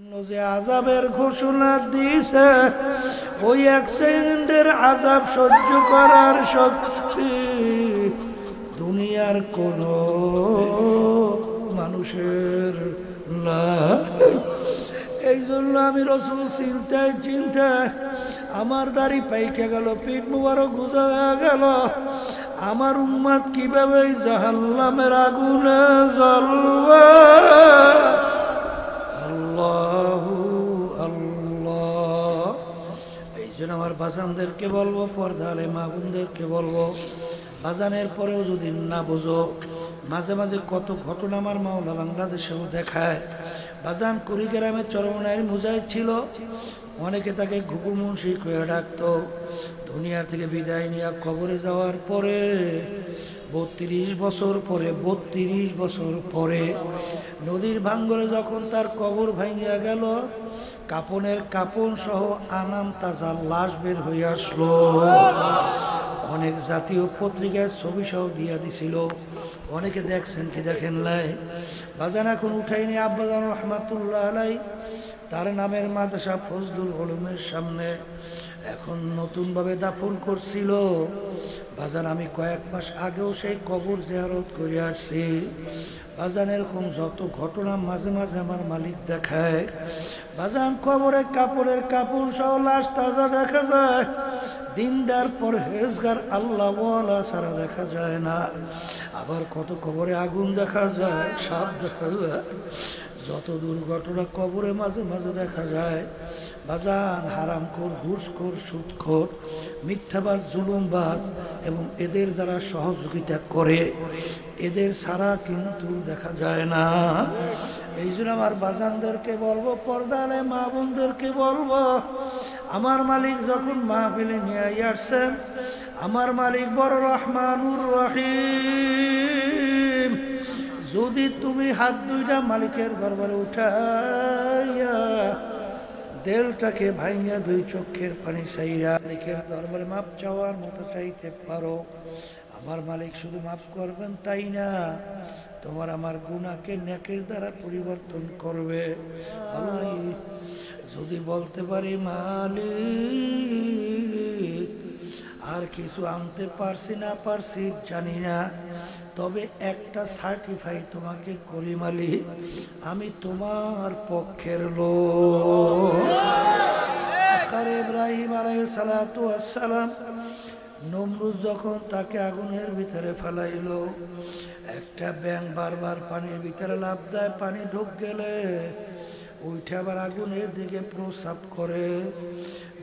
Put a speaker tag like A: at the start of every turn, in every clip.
A: যে আযাবের ঘোষণা দিয়েছে ওই এক সেকেন্ডের আযাব সহ্য করার শক্তি দুনিয়ার কোন মানুষের না। এই জন্য আমি রাসূল চিন্তায় আমার দাড়ি পাইকে গেল, পিঠ মুবারক গুজা হয়ে গেল। আমার উম্মত কিভাবে জাহান্নামের আগুনে জ্বলবে। আল্লাহু আল্লাহ। এই জন্য আমার বাজানদেরকে বলবো, পর্দালে মা বোনদেরকে বলবো, বাজানের পরেও যদি না বুঝো, মাঝে মাঝে কত ঘটনা আমার মাওলা বাংলাদেশেও দেখায়। বাজান কুড়িগ্রামে চরমনাইয়ের মুজাহিদ ছিল, অনেকে তাকে ঘুঘু মুন্সি করে ডাকতো। দুনিয়ার থেকে বিদায় নিয়ে কবরে যাওয়ার পরে 32 বছর পরে নদীর ভাঙ্গরে যখন তার কবর ভাঙিয়া গেল, কাপনের কাপন সহ আনাম তাজা লাশ বের হয়ে আসলো। অনেক জাতীয় পত্রিকায় ছবি সহ দিয়া দিছিল, অনেকে দেখছেন কি দেখেন নাই। বাজান এখন উঠাইনি আব্বাজান রহমাতুল্লাহ আলাই, তার নামের মাদ্রাসা ফজলুল উলুমের সামনে এখন নতুনভাবে দাফন করছিল। বাজান আমি কয়েক মাস আগেও সেই কবর জিয়ারত করে আসছি। বাজান এরকম যত ঘটনা মাঝে মাঝে আমার মালিক দেখায়। বাজান কবরে কাপড়ের কাপড় সহ লাশ তাজা দেখা যায়, দিনদার পরহেজগার আল্লাহওয়ালা ছাড়া দেখা যায় না। আবার কত কবরে আগুন দেখা যায়, সাপ দেখা যায়, যত দুর্ঘটনা কবরে মাঝে মাঝে দেখা যায়। বাজান হারামখোর, ঘুষখোর, সুদখোর, মিথ্যাবাজ, জুলুমবাজ এবং এদের যারা সহযোগিতা করে এদের ছাড়া কিন্তু দেখা যায় না। এই জন্য আমার বাজানদেরকে বলবো, পর্দালে মা বোনদেরকে বলবো, আমার মালিক যখন মাহফিলে নিয়ে আসছেন, আমার মালিক বড় রহমানুর রহিম। যদি তুমি হাত দুইটা মালিকের দরবারে উঠাইয়া দেলটাকে ভাইয়া দুই চোখের পানি চাইয়া মালিকের দরবারে মাপ চাওয়ার মতো চাইতে পারো, আমার মালিক শুধু মাফ করবেন তাই না, তোমার আমার গুনাহকে নেকের দ্বারা পরিবর্তন করবে। যদি বলতে পারি মালিক আর কিছু আনতে পারছি না পারছি জানি না, তবে একটা সার্টিফাই তোমাকে করি মালিক, আমি তোমার পক্ষের লোক। ইব্রাহিম আলাইহিস সালাতু ওয়াস সালাম নমরুদ যখন তাকে আগুনের ভিতরে ফেলাইলো, একটা ব্যাঙ বারবার পানির ভিতরে লাফ দেয়, পানি ঢুক গেলে উঠে আবার আগুনের দিকে প্রস্রাব করে।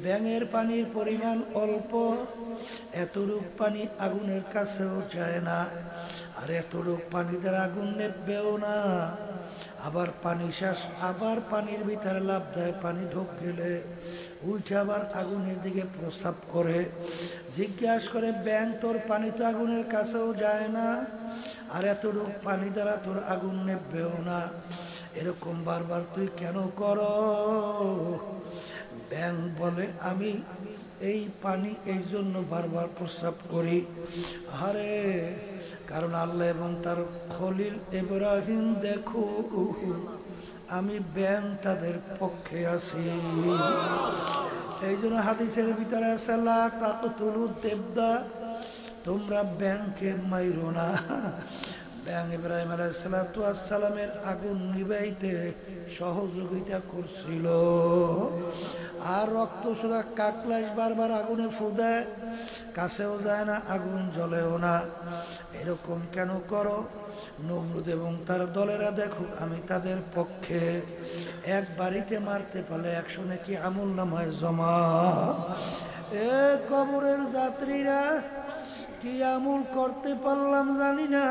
A: ব্যাঙের পানির পরিমাণ অল্প, এতটুক পানি আগুনের কাছেও যায় না, আর এতটুক পানি দ্বারা আগুন নেবেও না। আবার পানি শেষ, আবার পানির ভিতরে লাফ দেয়, পানি ঢুক গেলে উঠে আবার আগুনের দিকে প্রস্রাব করে। জিজ্ঞাসা করে, ব্যাঙ তোর পানি তো আগুনের কাছেও যায় না, আর এতটুক পানি দ্বারা তোর আগুন নেবেও না, এরকম বারবার তুই কেন করো? ব্যাঙ বলে, আমি এই পানি এই জন্য বারবার প্রস্রাব করি, আরে কারণ আল্লাহ এবং তার খলিল ইব্রাহিম দেখো আমি ব্যাঙ তাদের পক্ষে আছি। এই জন্য হাদিসের ভিতরে আছে লা তাকতুলুদ দেবদা, তোমরা ব্যাঙকে মাইরো না। ব্যাঙ ইব্রাহিম আলাইহিস সালাতু ওয়াস সালামের আগুন নিভাইতে সহযোগিতা করছিল। আর রক্ত সুদা কাকলাস বারবার আগুনে ফু দেয়, কাছেও যায় না, আগুন জ্বলেও না, এরকম কেন করো? নমরুদ এবং তার দলেরা দেখো আমি তাদের পক্ষে, এক বাড়িতে মারতে পারলে 100 নাকি আমল নামায় জমা। এ কবরের যাত্রীরা কি আমল করতে পারলাম জানি না,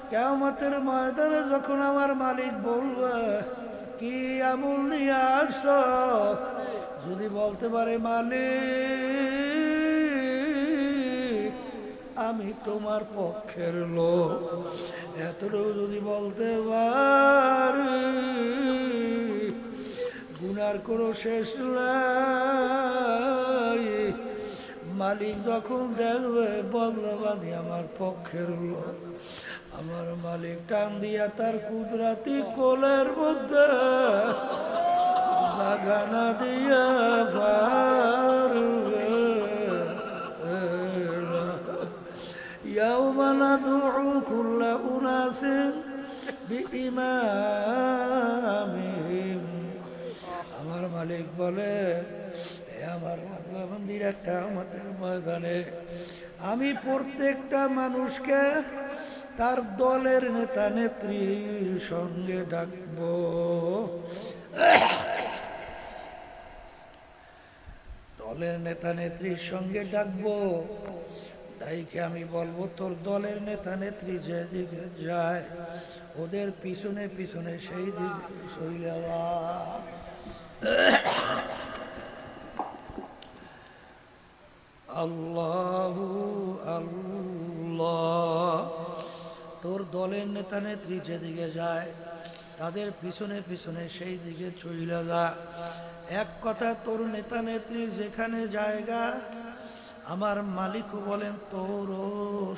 A: কিয়ামতের ময়দানে যখন আমার মালিক বলবে কি আমল নিয়ে আসছো, যদি বলতে পারে মালিক আমি তোমার পক্ষের লোক, এতটুকু যদি বলতে পারি গুনার কোনো শেষ নাই। মালিক যখন দেখবে বদলাবাদী আমার পক্ষের লোক, আমার মালিক টান দিয়া তার কুদরাতি কোলের মধ্যে গানা দিয়া ইয়াউমা নাদউ কুল্লা উনাসিন বিইমামিহিম। আমার মালিক বলে, আমার বান্দিরা কিয়ামতের ময়দানে আমি প্রত্যেকটা মানুষকে তার দলের নেতা নেত্রীর সঙ্গে ডাকবো। দলের নেতা নেত্রীর সঙ্গে ডাকবো, তাইকে আমি বলবো তোর দলের নেতা নেত্রী যেদিকে যায় ওদের পিছনে পিছনে সেই দিকে চলে যা। আল্লাহু আল্লাহ, তোর দলের নেতা নেত্রী যেদিকে যায় তাদের পিছনে পিছনে সেই দিকে চইলা যা। এক কথা, তোর নেতা নেত্রী যেখানে জায়গা আমার মালিকও বলেন তোরও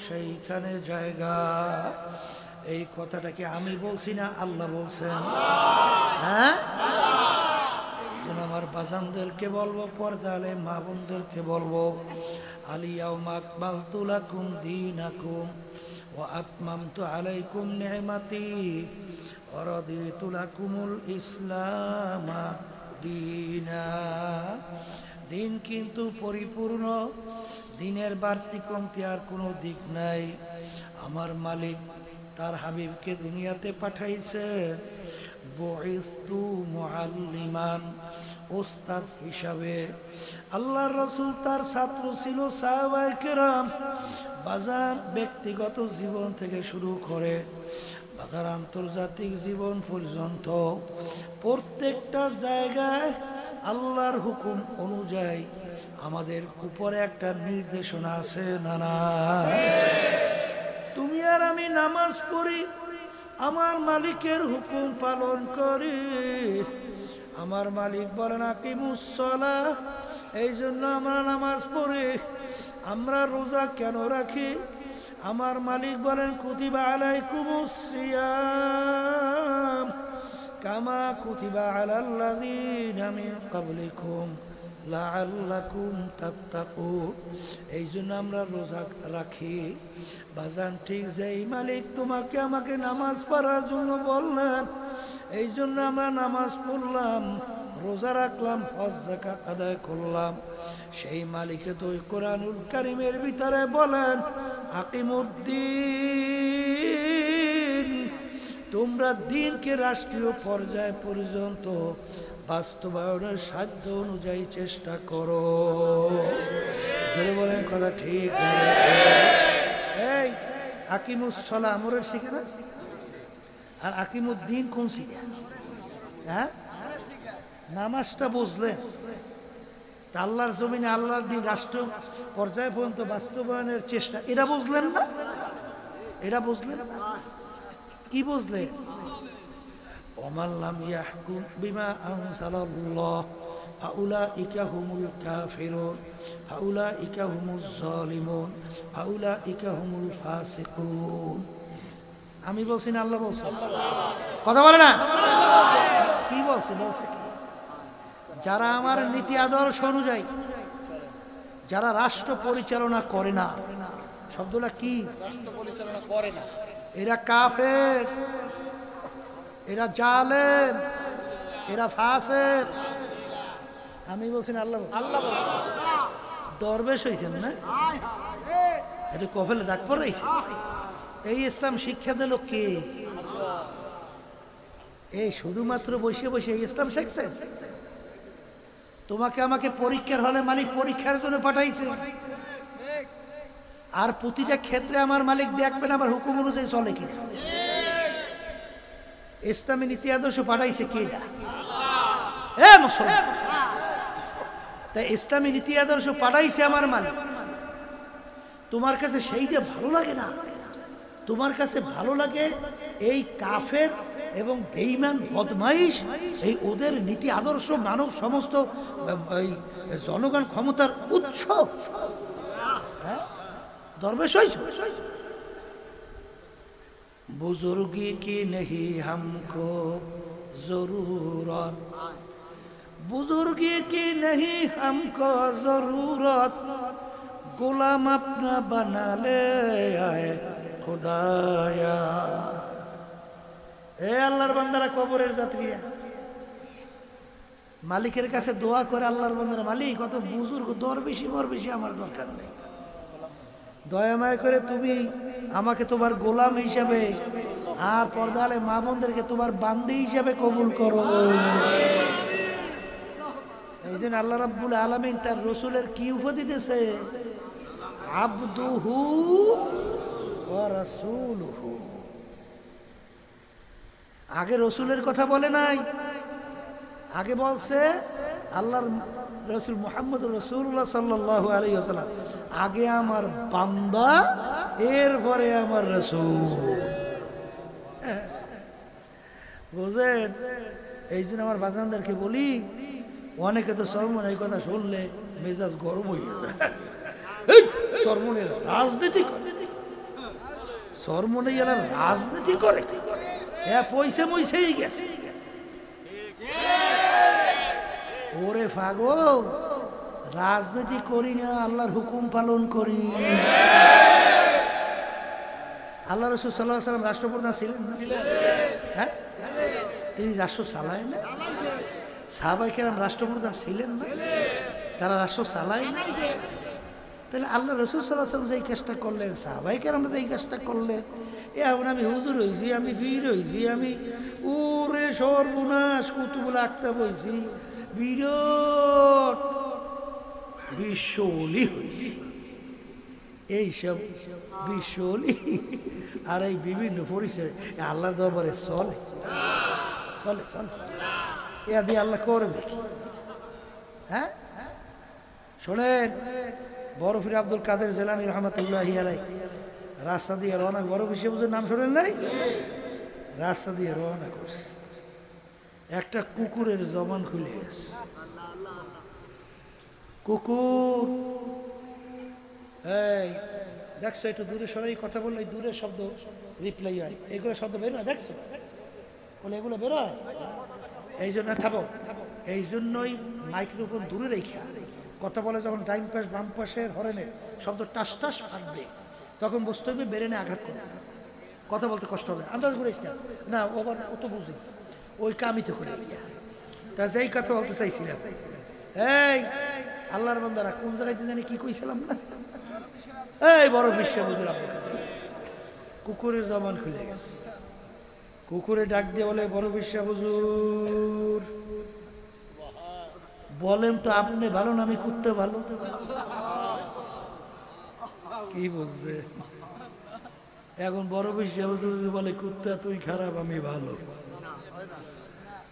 A: সেইখানে জায়গা। এই কথাটা কি আমি বলছি না আল্লাহ বলছেন? হ্যাঁ, আমার বাজানদেরকে বলবো, পর্দালে মা বোনদেরকে বলবো, আলিয়াউমা আকমালতু লাকুম দীনাকুম ওয়া আতমামতু আলাইকুম নি'মাতি ওয়া রাদিতু লাকুমুল ইসলাম দীনা। দিন কিন্তু পরিপূর্ণ, দিনের বাড়তি কমতি আর কোনো দিক নাই। আমার মালিক তার হাবিবকে দুনিয়াতে পাঠাইছে বুইসতু মুআল্লিমান, ওস্তাদ হিসাবে। আল্লাহর রাসূল তার ছাত্র ছিল সাহাবায়ে কেরাম। বাজার ব্যক্তিগত জীবন থেকে শুরু করে বাজার আন্তর্জাতিক জীবন পর্যন্ত প্রত্যেকটা জায়গায় আল্লাহর হুকুম অনুযায়ী আমাদের উপরে একটা নির্দেশনা আছে না না? তুমি আর আমি নামাজ পড়ি, আমার মালিকের হুকুম পালন করি। আমার মালিক বলেন আকিমুস সালাহ, এই জন্য আমরা নামাজ পড়ি। আমরা রোজা কেন রাখি? আমার মালিক বলেন কুতিবা আলাইকুমুস সিয়াম কামা কুতিবা আলাল্লাযীনা মিন ক্বাবলিকুম লাআল্লাকুম তাত্তাকুন। এই জন্য আমরা রোজা রাখি। বাজান, ঠিক যেই মালিক তোমাকে আমাকে নামাজ পড়ার জন্য বললেন, এই জন্য আমরা নামাজ পড়লাম, রোজা রাখলাম, হজ যাকাত আদায় করলাম। সেই মালিকে তো কোরআনুল কারীমের ভিতরে বলেন আকিমুদ্দিন, তোমরা দিনকে রাষ্ট্রীয় পর্যায় পর্যন্ত বাস্তবায়নের সাধ্য অনুযায়ী চেষ্টা করো। যদি বলেন কথা ঠিক। এই আকিমুস সালাহ আমরের শিখে না, আর আকিমুদ্দিন কোন শিখে? হ্যাঁ, নামাজটা বুঝলেন? আল্লাহর জমিনে আল্লাহর দিন রাষ্ট্র পর্যায় পর্যন্ত বাস্তবায়নের চেষ্টা, এটা বুঝলেন না? এটা বুঝলেন না? কি বুঝলেন? ওমান লাম ইয়াহকুম বিমা আনজালাল্লাহ ফাউলাইকা হুমুল কাফিরুন ফাউলাইকা হুমুজ জালিমুন ফাউলাইকা হুমুল ফাসিকুন। আমি বলছি না আল্লাহ বলছেন? কথা বলে না? কি বলছে? বলছে কি? যারা আমার নীতি আদর্শ অনুযায়ী যারা রাষ্ট্র পরিচালনা করে না, শব্দটা কি? রাষ্ট্র পরিচালনা করে না, এরা কাফের, এরা জালেম, এরা ফাসিক। আমি বলছি না আল্লাহ? আল্লাহ বলছেন। দরবেশ হইছেন না? এটা কফেলে দাগ পড়াইছে। এই ইসলাম শিক্ষা দিল কে? এই শুধুমাত্র বসে বসে এই ইসলাম শিখছেন? তোমাকে আমাকে পরীক্ষার হলে মালিক পরীক্ষার জন্য পাঠাইছে, আর প্রতিটা ক্ষেত্রে আমার মালিক দেখবেন আমার হুকুম অনুযায়ী চলে কিনা। ইসলামী নীতি আদর্শ পাঠাইছে কে? তাই ইসলামী নীতি আদর্শ পাঠাইছে আমার মালিক। তোমার কাছে সেইটা ভালো লাগে না, তোমার কাছে ভালো লাগে এই কাফের এবং বেঈমান বদমাইশ, এই ওদের নীতি আদর্শ মানব সমস্ত এই জনগণ ক্ষমতার উৎস। দরবেশ হইছো? बुजुर्गी की नहीं हमको जरूरत, बुजुर्गी की नहीं हमको जरूरत, गुलाम अपना बना ले आए खुदाया। এ আল্লাহর বান্দারা, কবরের যাত্রীরা, মালিকের কাছে দোয়া করে আল্লাহর বান্দারা, মালিক কত বুজুর্গ দরবেশি মরবেশি আমার দরকার নেই, দয়াময় করে তুমি আমাকে তোমার গোলাম হিসাবে আর পর্দালে মা বোনদেরকে তোমার বান্দি হিসাবে কবুল করো। এই জন্য আল্লাহ রাব্বুল আলামিন তার রসুলের কি উপাধি দিয়েছে? আবদুহু ওয়া রাসূলুহু। আগে রসুলের কথা বলে নাই, আগে বলছে আল্লাহর রসুল মুহাম্মদ রাসূলুল্লাহ সাল্লাল্লাহু আলাইহি ওয়াসাল্লাম, আগে আমার বান্দা এরপরে আমার রসুল। বুঝেন? এই জন্য আমার বাজানদেরকে বলি, অনেকে তো চরমন এই কথা শুনলে মেজাজ গরম হয়ে যায়। চরমনের রাজনীতি করে, চরমনে এলার রাজনীতি করে, পয়সা মইসেই গেছে। ওরে পাগল, রাজনীতি করি না, আল্লাহর হুকুম পালন করি। আল্লাহ রাসূল সাল্লাল্লাহু আলাইহি ওয়াসাল্লাম রাষ্ট্রপ্রধান ছিলেন না? হ্যাঁ, এই রাষ্ট্র চালায় না? সাহাবায়ে কেরাম রাষ্ট্রপ্রধান ছিলেন না? তারা রাষ্ট্র চালায় না? তাহলে আল্লাহ রাসূল সাল্লাল্লাহু আলাইহি ওয়াসাল্লাম যেই কাজটা করলেন, সাহাবায়ে কেরাম যেই কাজটা করলেন, এখন আমি হুজুর হয়েছি, আমি পীর হয়েছি, আমি ওরে সর্বনাশ কুতুবুল আক্তাব হয়েছি, বিরাট বিশ্বলি হয়েছি, এইসব বিশ্বলি আর এই বিভিন্ন পরিচয় আল্লাহর দরবারে চলে চলে চলে, এ দিয়ে আল্লাহ করবে কি? হ্যাঁ, শোনেন, বরফির আব্দুল কাদের জিলানী রহমাতুল্লাহি আলাইহি রাস্তা দিয়ে রওনা, বড় বিশ্ববুজুর নাম শোনেন নাই? রাস্তা দিয়ে রওনা করছে, একটা কুকুরের জবান খুলে গেছে। কুকুর, এই দেখছো, একটু দূরে সরাই কথা বললে দূরের শব্দ রিপ্লাই হয়, এগুলো শব্দ বেরোয়, দেখছো বলে এগুলো বেরোয়। এই জন্য থাকো, এই জন্যই মাইক্রোফোন দূরে রেখে কথা বলে, যখন ডাইন পাশ বাম পাশের হরেনের শব্দ টাস টাস ফাটবে, তখন বুঝতে হবে বেরেনে আঘাত করবে, কথা বলতে কষ্ট হবে। আন্দাজ করিস না, ওবার অত বুঝি, ওই কামই তো করে। তা যেই কথা বলতে চাইছিলাম, এই আল্লাহর বান্দারা, কোন জায়গায় জানি কি কইছিলাম না? এই বড় বিশ্ব বুঝুর আপনার কুকুরের জবান খুলে গেছে। কুকুরে ডাক দিয়ে বলে, বড় বিশ্ব হুজুর বলেন তো, আপনি ভালো না আমি কুত্তে ভালো? কি বুঝছে এখন? বড় বিশ্ব হুজুর বলে, কুত্তা তুই খারাপ আমি ভালো,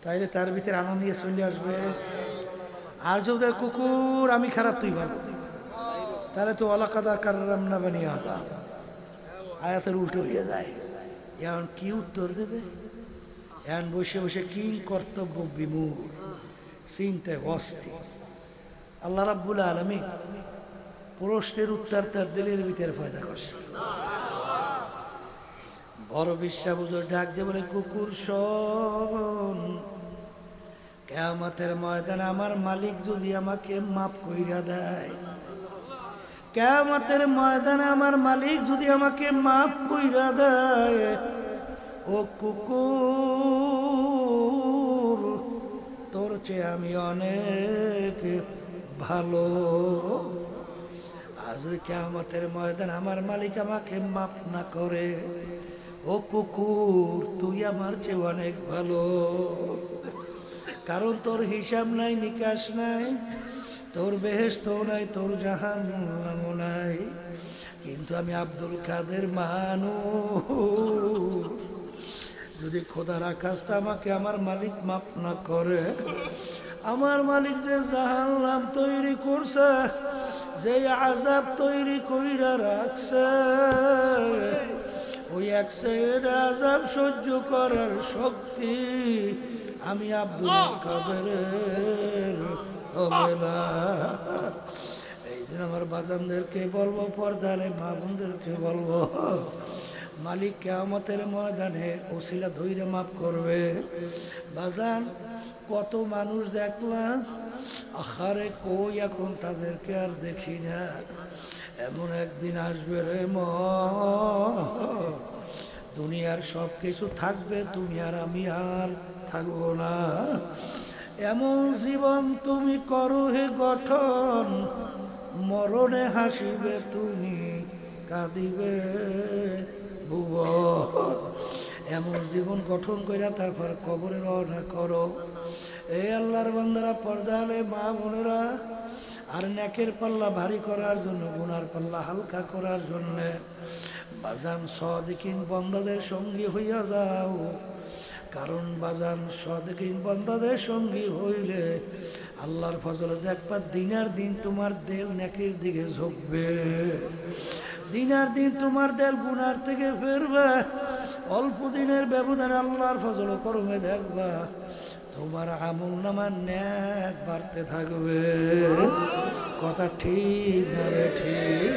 A: তাইলে তার ভিতরে আনন্দ নিয়ে চলে আসবে। আর যদি কুকুর আমি খারাপ তুই ভালো, তাহলে তো ওয়ালাকাদ কাররামনা বানি আদম, আয়াতের উল্টো হয়ে যায়। এখন কি উত্তর দেবে? এখন বসে বসে কি কর্তব্য বিমূঢ়, চিন্তায় অস্থির। আল্লাহ রাব্বুল আলামিন প্রশ্নের উত্তর তার দিলের ভিতরে পয়দা করছে। বড় বিশ্বাবুজুর ডাক দিয়ে বলে, কুকুর শোন, কিয়ামতের ময়দানে আমার মালিক যদি আমাকে মাফ কইরা দেয়, কিয়ামতের ময়দানে আমার মালিক যদি আমাকে মাফ কইরা দেয়, ও কুকুর তোর চেয়ে আমি অনেক ভালো। আর যদি কিয়ামতের ময়দানে আমার মালিক আমাকে মাফ না করে, ও কুকুর তুই আমার চেয়ে অনেক ভালো, কারণ তোর হিসাব নাই, নিকাশ নাই, তোর বেহেশত নাই, তোর জাহান্নাম নাই। কিন্তু আমি আব্দুল কাদের মানুষ, যদি খোদার আকাশটা আমাকে আমার মালিক মাফ না করে, আমার মালিক যে জাহান্নাম তৈরি করছে, যে আযাব তৈরি কইরা রাখছে, ওই এক সাইড আযাব সহ্য করার শক্তি আমি আব্দুল কাদেরের হবে না। এই জন্য আমার বাজানদেরকে বলবো, পর্দারে মা বোনদেরকে বলবো, মালিক কিয়ামতের ময়দানে ওসিলা ধইরে মাফ করবে। বাজান কত মানুষ দেখলাম, আখারে কই এখন তাদেরকে আর দেখি না। এমন একদিন আসবে রে দুনিয়ার সব কিছু থাকবে, তুমি আর আমি আর থাকবো না। এমন জীবন তুমি করো হে গঠন, মরণে হাসিবে তুমি, কাঁদিবে ভুবন। এমন জীবন গঠন কইরা তারপর কবরে রওনা করো। এই আল্লাহর বান্দারা, পর্দা আলে মা বোনেরা, আর নেকের পাল্লা ভারী করার জন্য, গুনার পাল্লা হালকা করার জন্য বাজান সাদিকিন বান্দাদের সঙ্গী হইয়া যাও। কারণ বাজান সাদিকিন বান্দাদের সঙ্গী হইলে আল্লাহর ফজলে দেখবা দিনের দিন তোমার দেল নেকির দিকে ঝুঁকবে, দিনের দিন তোমার দেল গুনার থেকে ফিরবে। অল্প দিনের ব্যবধানে আল্লাহর ফজল করমে দেখবা তোমার আমল নামার নেক বাড়তে থাকবে। কথা ঠিক না ঠিক?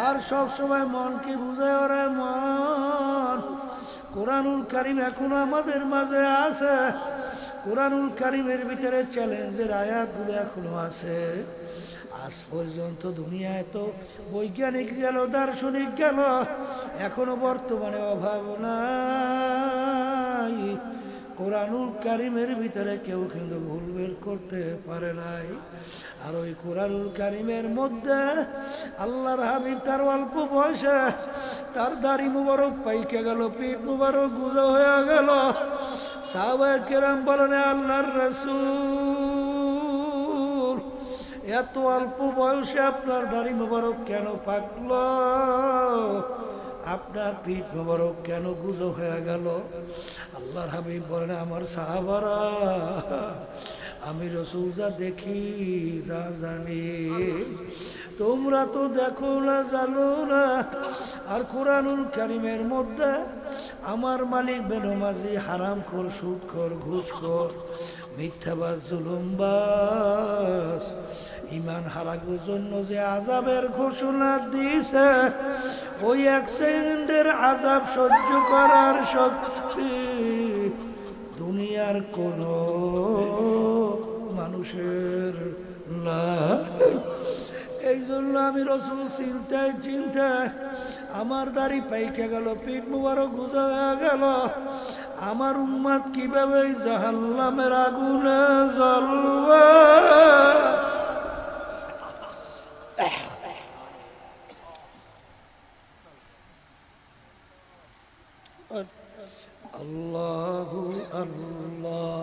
A: আর সব সময় মনকে বুঝায় ওরা মন, কোরআনুল কারীম এখনো আমাদের মাঝে আছে। কোরআনুল কারীমের ভিতরে চ্যালেঞ্জের আয়াতগুলো এখনো আছে। আজ পর্যন্ত দুনিয়ায় তো বৈজ্ঞানিক গেল, দার্শনিক গেল, এখনো বর্তমানে অভাব নাই। কোরআনুল কারীমের ভিতরে কেউ কিন্তু ভুল বের করতে পারে নাই। আর ওই কোরআনুল কারীমের মধ্যে আল্লাহর হাবিব তার অল্প বয়সে তার দাড়ি মুবারক পাইকে গেল, পিঠ মুবারক গুজো হয়ে গেল। সাহাবায়ে কেরাম বলেন, আল্লাহর রাসূল এত অল্প বয়সে আপনার দাড়ি মুবারক কেন পাকলো, আপনার পিঠ মোবারক কেন গুজো হয়ে গেল? আল্লাহর হাবিব বলেন, আমার সাহাবারা, আমি রাসূল যা দেখি, যা জানি, তোমরা তো দেখো না, জানো না। আর কোরআনুল কারীমের মধ্যে আমার মালিক বেনমাজি, হারামখোর, সুদখোর, ঘুষখোর, মিথ্যাবাজ, জুলুমবাজ, ইমান হারানোর জন্য যে আযাবের ঘোষণা দিয়েছে, ওই এক সেকেন্ডের আযাব সহ্য করার শক্তি দুনিয়ার কোন মানুষের না। এই জন্য আমি রাসূল চিন্তায় চিন্তায় আমার দাড়ি পাইকে গেল, পিঠ মুবারক গুজা হয়ে গেল। আমার উম্মত কিভাবে জাহান্নামের আগুনে জ্বলবে? আল্লাহু আল্লাহ।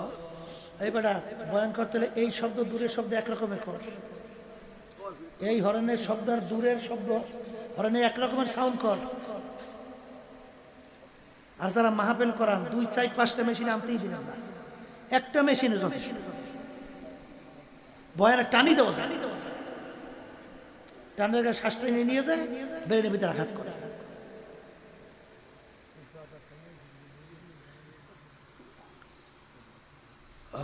A: এই বেটা বয়ান করতে হলে এই শব্দ দূরের শব্দ একরকমের কর, এই হরনের শব্দ আর দূরের শব্দ হরনে একরকমের সাউন্ড কর। আর যারা মাহফিল করান 2, 4, 5টা মেশিন আনতেই দিবেন না, একটা মেশিনে যথেষ্ট। বয়ানে টানি দেবো, টানের গায়ে শ্বাসটা নিয়ে যায়, ব্রেনের ভিতরে আঘাত করে।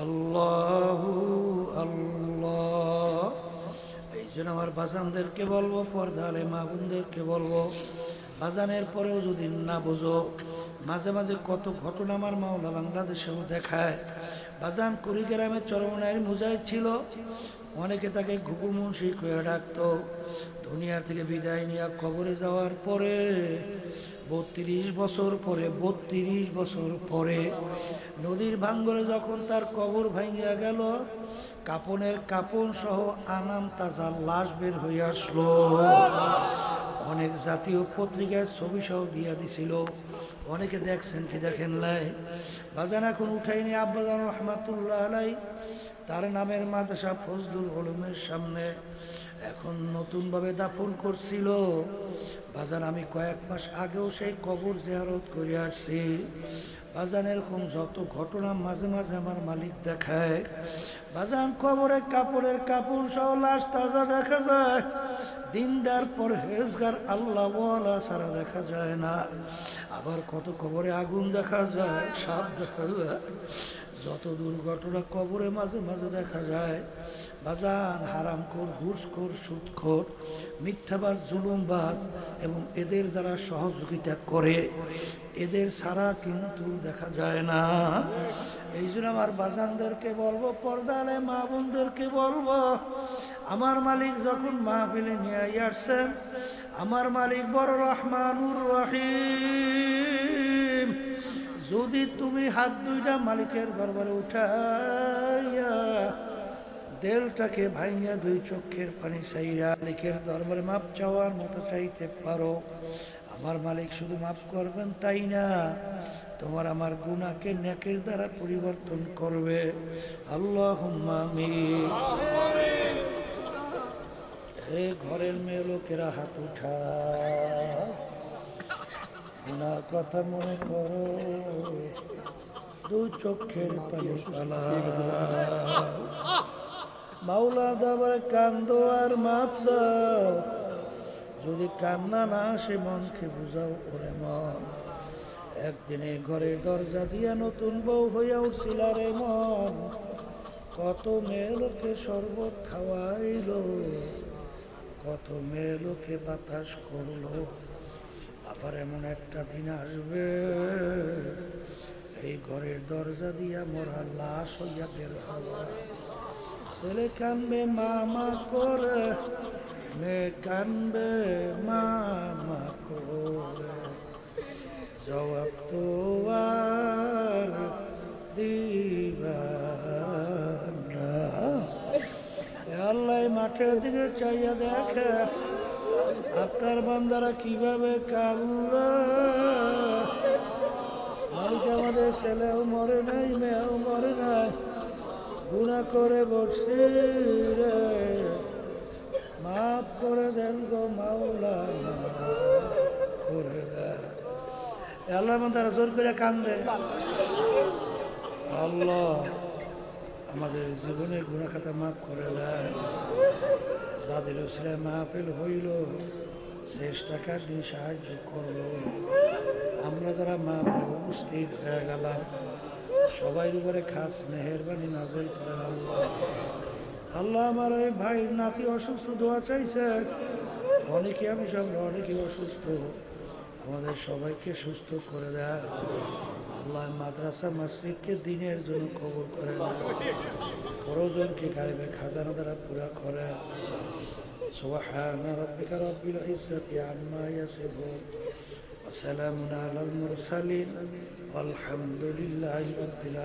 A: আল্লাহু আল্লাহ। এই জন্য আমার বাজানদেরকে বলবো, পর্দালে মা বোনদেরকে বলবো, বাজানের পরেও যদি না বোঝো, মাঝে মাঝে কত ঘটনা আমার মাওলা বাংলাদেশেও দেখায়। বাজান কুড়িগ্রামে চরমনায়ের মুজাহিদ ছিল, অনেকে তাকে ঘুঘু মুন্সি কয়ে ডাকতো। দুনিয়ার থেকে বিদায় নিয়ে কবরে যাওয়ার পরে 32 বছর পরে নদীর ভাঙ্গরে যখন তার কবর ভাঙিয়া গেল, কাপনের কাপন সহ আনাম তাজা লাশ বের হয়ে আসলো। অনেক জাতীয় পত্রিকায় ছবি সহ দিয়া দিছিল, অনেকে দেখছেন কি দেখেন নাই। বাজান এখন উঠাইনি আব্বাজান রহমাতুল্লাহ আলাই, তার নামের মাদ্রাসা ফজলুল উলুমের সামনে এখন নতুনভাবে দাফন করছিল। বাজান আমি কয়েক মাস আগেও সেই কবর জিয়ারত করে আসছি। বাজান এরকম যত ঘটনা মাঝে মাঝে আমার মালিক দেখায়। বাজান কবরে কাপড়ের কাপড় সহ লাশ তাজা দেখা যায়, দিনদার পরহেজগার আল্লাহওয়ালা ছাড়া দেখা যায় না। আবার কত কবরে আগুন দেখা যায়, সাপ দেখা যায়, যত দুর্ঘটনা কবরে মাঝে মাঝে দেখা যায় বাজান, হারামখোর, ঘুষখোর, সুদখোর, মিথ্যাবাজ, জুলুমবাজ এবং এদের যারা সহযোগিতা করে এদের ছাড়া কিন্তু দেখা যায় না। এই জন্য আমার বাজানদেরকে বলবো, পর্দালে মা বোনদেরকে বলবো, আমার মালিক যখন মাহফিলে নিয়ে আসছেন, আমার মালিক বড় রহমানুর রহিম, যদি তুমি হাত দুইটা মালিকের দরবারে উঠাইয়া দেলটাকে ভাইয়া দুই চোখের পানি চাইয়া মালিকের দরবারে মাপ চাওয়ার মতো চাইতে পারো, আমার মালিক শুধু মাফ করবেন তাই না, তোমার আমার গুনাহকে নেকের দ্বারা পরিবর্তন করবে। আল্লাহুম্মা আমিন। হে ঘরের মেয়ে লোকেরা হাত উঠা, গুনার কথা মনে করো, দুই চোখের পানি পালা, মাওলা দাবার কান্দো আর মাপ চাও, যদি কান্না না আসে মনকে বুঝাও ওরে মন, একদিনে ঘরের দরজা দিয়া নতুন বউ হইয়া উঠছিল রে মন, কত মেয়ে লোকে শরবত খাওয়াইলো, কত মেয়ে লোকে বাতাস করলো, আবার এমন একটা দিন আসবে এই ঘরের দরজা দিয়া মোরা লাশ হইয়া বের হওয়া, ছেলে কানবে মামা করে, মেয়ে কানবে মামা করে, জবাব তো আর দিবা না। আল্লাহ মাঠের দিকে চাইয়া দেখে আপনার বান্দারা কিভাবে কাঁদলো, মালিক আমাদের ছেলেও মরে নাই, মেয়েও মরে নাই, গুনাহ করে বসছি রে, মাফ করে দেন গো মাওলা, করে দেন। আল্লাহ তারা জোর করে কান্দে, আল্লাহ আমাদের জীবনের গুনাহ খাতা মাফ করে দেয়, যাদের ছেলে মাহফিল হইল শেষ টাকার দিন সাহায্য করলো, আমরা যারা মাহফিলে উপস্থিত হয়ে গেলাম সবাই উপরে খাস মেহেরবানি নাজেল করেন আল্লাহ। আল্লাহ আমার ওই ভাইয়ের নাতি অসুস্থ, দোয়া চাইছে, অনেকে আমি সব অনেকে অসুস্থ, আমাদের সবাইকে সুস্থ করে দেয় আল্লাহ। মাদ্রাসা মসজিদকে দিনের জন্য কবুল করে না, প্রয়োজনকে গায়েবে খাজানা দ্বারা পুরা করে। সুবহানা রাব্বিকা রাব্বিল ইজ্জাতি আম্মা ইয়াসিফুন ওয়া সালামুন আলাল মুরসালিন ওয়ালহামদুলিল্লাহি রাব্বিল আলামিন।